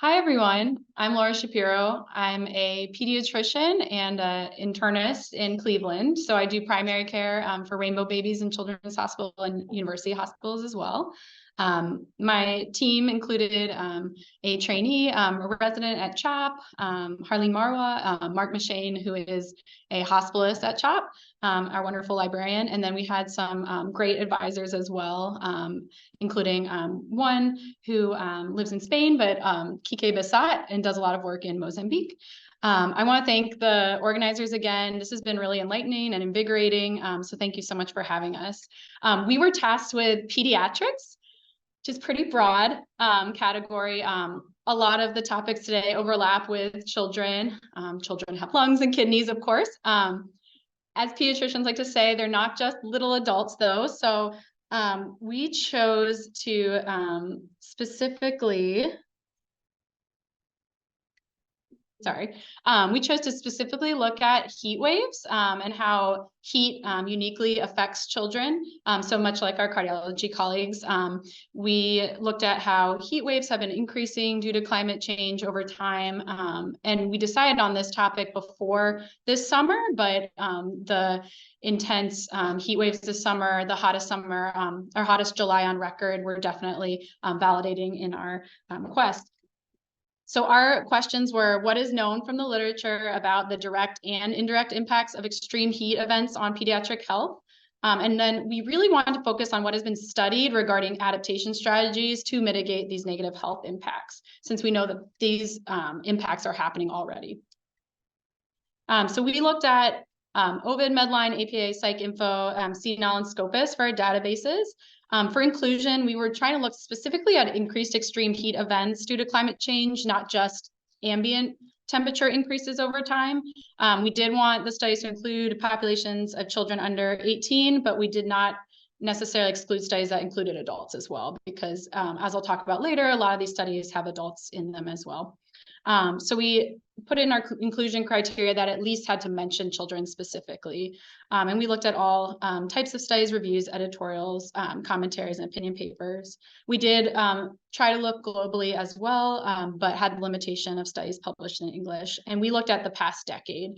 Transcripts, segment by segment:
Hi, everyone. I'm Laura Schapiro. I'm a pediatrician and an internist in Cleveland. So I do primary care for Rainbow Babies and Children's Hospital and university hospitals as well. My team included a trainee, a resident at CHOP, Harleen Marwa, Mark Mashane, who is a hospitalist at CHOP, our wonderful librarian. And then we had some great advisors as well, including one who lives in Spain, but Kike Basat, and does a lot of work in Mozambique. I want to thank the organizers again. This has been really enlightening and invigorating. So thank you so much for having us. We were tasked with pediatrics, which is pretty broad category. A lot of the topics today overlap with children. Children have lungs and kidneys, of course. As pediatricians like to say, they're not just little adults though. So we chose to specifically look at heat waves and how heat uniquely affects children. So much like our cardiology colleagues, we looked at how heat waves have been increasing due to climate change over time. And we decided on this topic before this summer, but the intense heat waves this summer, the hottest summer, our hottest July on record, were definitely validating in our quest. So our questions were, what is known from the literature about the direct and indirect impacts of extreme heat events on pediatric health? And then we really wanted to focus on what has been studied regarding adaptation strategies to mitigate these negative health impacts, since we know that these impacts are happening already. So we looked at Ovid, Medline, APA, PsycInfo, CNL, and Scopus for our databases. For inclusion, we were trying to look specifically at increased extreme heat events due to climate change, not just ambient temperature increases over time. We did want the studies to include populations of children under 18, but we did not necessarily exclude studies that included adults as well, because as I'll talk about later, a lot of these studies have adults in them as well. So we put in our inclusion criteria that at least had to mention children specifically. And we looked at all types of studies, reviews, editorials, commentaries, and opinion papers. We did try to look globally as well, but had the limitation of studies published in English. And we looked at the past decade.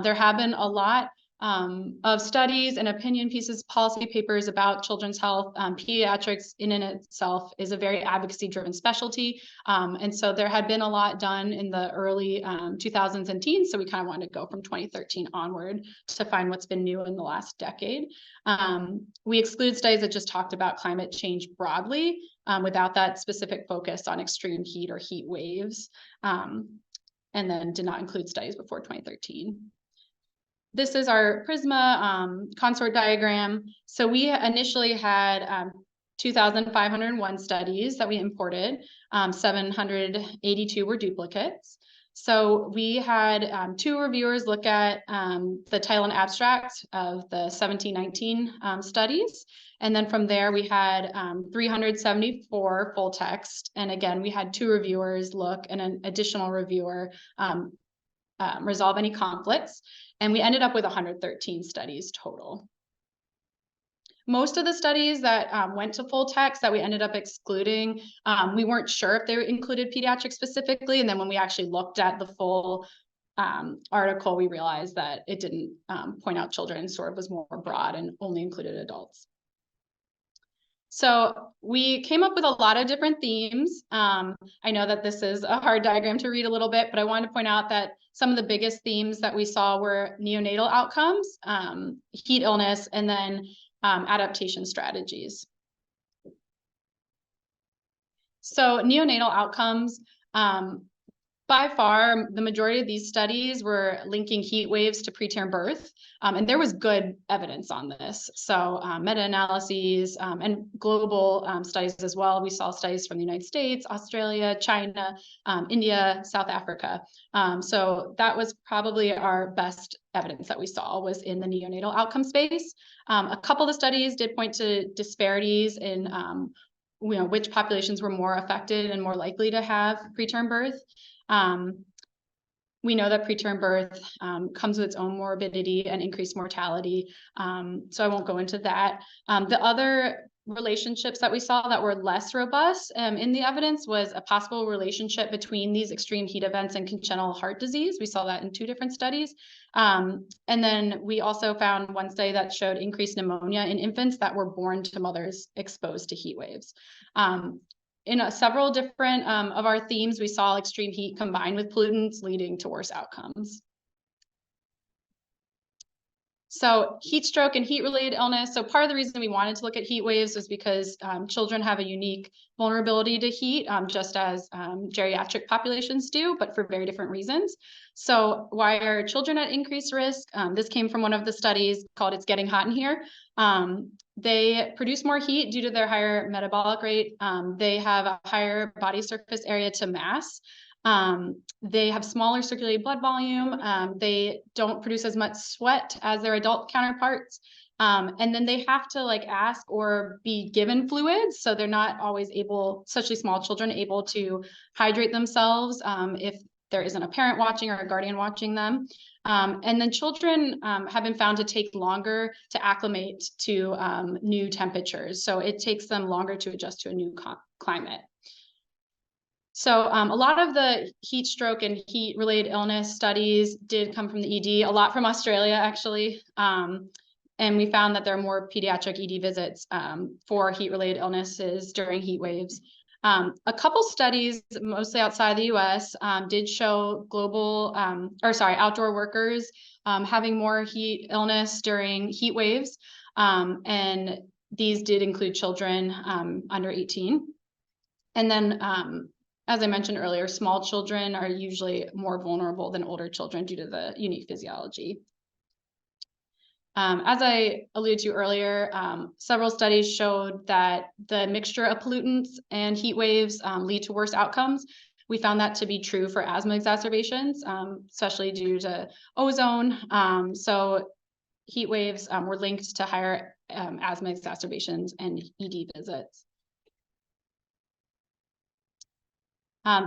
There have been a lot of studies and opinion pieces, policy papers about children's health. Pediatrics in and itself is a very advocacy-driven specialty. And so there had been a lot done in the early 2000s and teens. So we kind of wanted to go from 2013 onward to find what's been new in the last decade. We exclude studies that just talked about climate change broadly without that specific focus on extreme heat or heat waves. And then did not include studies before 2013. This is our Prisma consort diagram. So we initially had 2,501 studies that we imported. 782 were duplicates. So we had two reviewers look at the title and abstract of the 1719 studies. And then from there, we had 374 full text. And again, we had two reviewers look and an additional reviewer resolve any conflicts. And we ended up with 113 studies total. Most of the studies that went to full text that we ended up excluding, we weren't sure if they included pediatrics specifically. And then when we actually looked at the full article, we realized that it didn't point out children, sort of was more broad and only included adults. So we came up with a lot of different themes. I know that this is a hard diagram to read a little bit, but I wanted to point out that some of the biggest themes that we saw were neonatal outcomes, heat illness, and then adaptation strategies. So neonatal outcomes, by far, the majority of these studies were linking heat waves to preterm birth, and there was good evidence on this. So meta-analyses and global studies as well. We saw studies from the United States, Australia, China, India, South Africa. So that was probably our best evidence that we saw was in the neonatal outcome space. A couple of the studies did point to disparities in which populations were more affected and more likely to have preterm birth. We know that preterm birth comes with its own morbidity and increased mortality. So I won't go into that. The other relationships that we saw that were less robust in the evidence was a possible relationship between these extreme heat events and congenital heart disease. We saw that in 2 different studies. And then we also found one study that showed increased pneumonia in infants that were born to mothers exposed to heat waves. In several different of our themes, we saw extreme heat combined with pollutants leading to worse outcomes. So heat stroke and heat-related illness. So part of the reason we wanted to look at heat waves was because children have a unique vulnerability to heat, just as geriatric populations do, but for very different reasons. So why are children at increased risk? This came from one of the studies called It's Getting Hot in Here. They produce more heat due to their higher metabolic rate. They have a higher body surface area to mass. They have smaller circulating blood volume. They don't produce as much sweat as their adult counterparts. And then they have to like ask or be given fluids. So they're not always able, especially small children, able to hydrate themselves if there isn't a parent watching or a guardian watching them. And then children have been found to take longer to acclimate to new temperatures. So it takes them longer to adjust to a new climate. So a lot of the heat stroke and heat-related illness studies did come from the ED, a lot from Australia, actually. And we found that there are more pediatric ED visits for heat-related illnesses during heat waves. A couple studies, mostly outside the US, did show outdoor workers having more heat illness during heat waves. And these did include children under 18. And then as I mentioned earlier, small children are usually more vulnerable than older children due to the unique physiology. As I alluded to earlier, several studies showed that the mixture of pollutants and heat waves lead to worse outcomes. We found that to be true for asthma exacerbations, especially due to ozone. So heat waves were linked to higher asthma exacerbations and ED visits.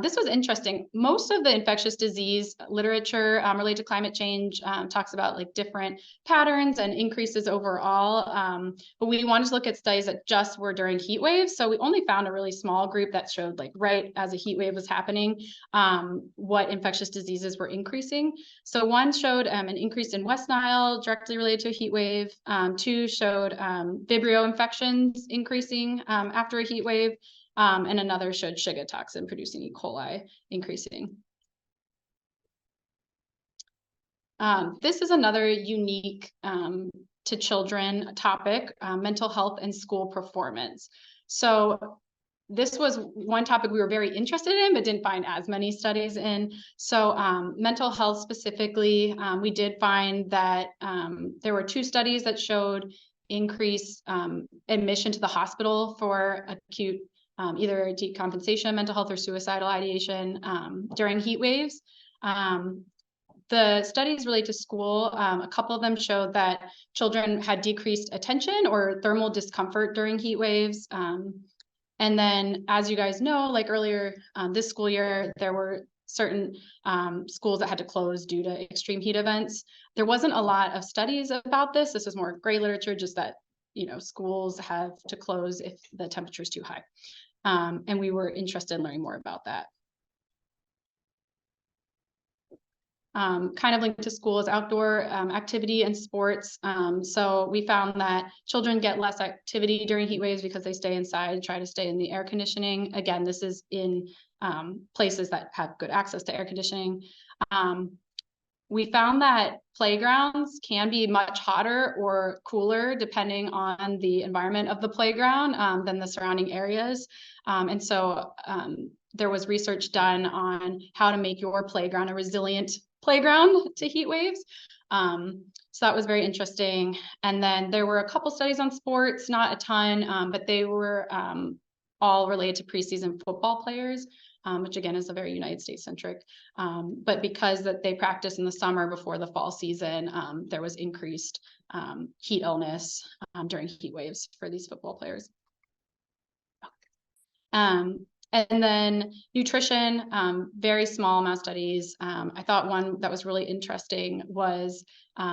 This was interesting. Most of the infectious disease literature related to climate change talks about like different patterns and increases overall. But we wanted to look at studies that just were during heat waves. So we only found a really small group that showed like right as a heat wave was happening, what infectious diseases were increasing. So one showed an increase in West Nile directly related to a heat wave. 2 showed Vibrio infections increasing after a heat wave. And another showed Shiga toxin producing E. coli increasing. This is another unique to children topic, mental health and school performance. So this was one topic we were very interested in, but didn't find as many studies in. So mental health specifically, we did find that there were 2 studies that showed increased admission to the hospital for acute either decompensation, mental health, or suicidal ideation during heat waves. The studies relate to school. A couple of them showed that children had decreased attention or thermal discomfort during heat waves. And then, as you guys know, like earlier this school year, there were certain schools that had to close due to extreme heat events. There wasn't a lot of studies about this. This was more gray literature, just that schools have to close if the temperature is too high. And we were interested in learning more about that. Kind of linked to school is outdoor activity and sports. So we found that children get less activity during heat waves because they stay inside and try to stay in the air conditioning. Again, this is in places that have good access to air conditioning. We found that playgrounds can be much hotter or cooler depending on the environment of the playground than the surrounding areas. And so there was research done on how to make your playground a resilient playground to heat waves. So that was very interesting. And then there were a couple studies on sports, not a ton, but they were all related to preseason football players. Which again is a very United States centric, but because that they practice in the summer before the fall season, there was increased heat illness during heat waves for these football players. And then nutrition, very small amount of studies. I thought one that was really interesting was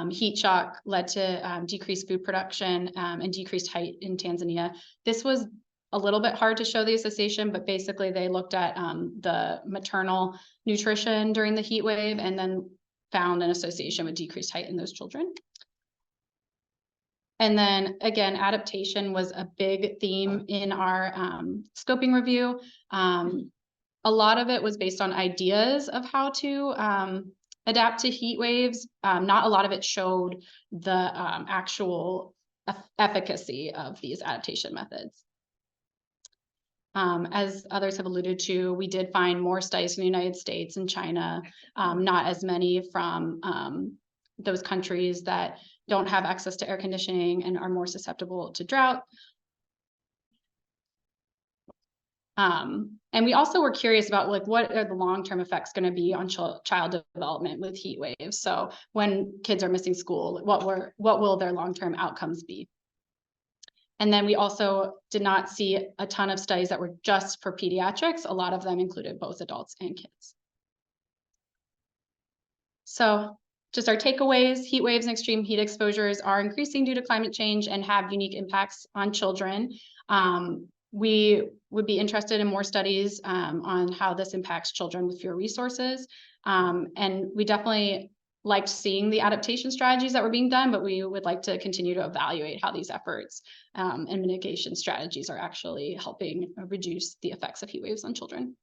heat shock led to decreased food production and decreased height in Tanzania. This was a little bit hard to show the association, but basically they looked at the maternal nutrition during the heat wave and then found an association with decreased height in those children. And then again, adaptation was a big theme in our scoping review. A lot of it was based on ideas of how to adapt to heat waves. Not a lot of it showed the actual efficacy of these adaptation methods. As others have alluded to, we did find more studies from the United States and China, not as many from those countries that don't have access to air conditioning and are more susceptible to drought. And we also were curious about like, what are the long-term effects going to be on child development with heat waves? So when kids are missing school, what will their long-term outcomes be? And then we also did not see a ton of studies that were just for pediatrics. A lot of them included both adults and kids. So just our takeaways: heat waves and extreme heat exposures are increasing due to climate change and have unique impacts on children. We would be interested in more studies on how this impacts children with fewer resources. And we definitely liked seeing the adaptation strategies that were being done, but we would like to continue to evaluate how these efforts and mitigation strategies are actually helping reduce the effects of heat waves on children.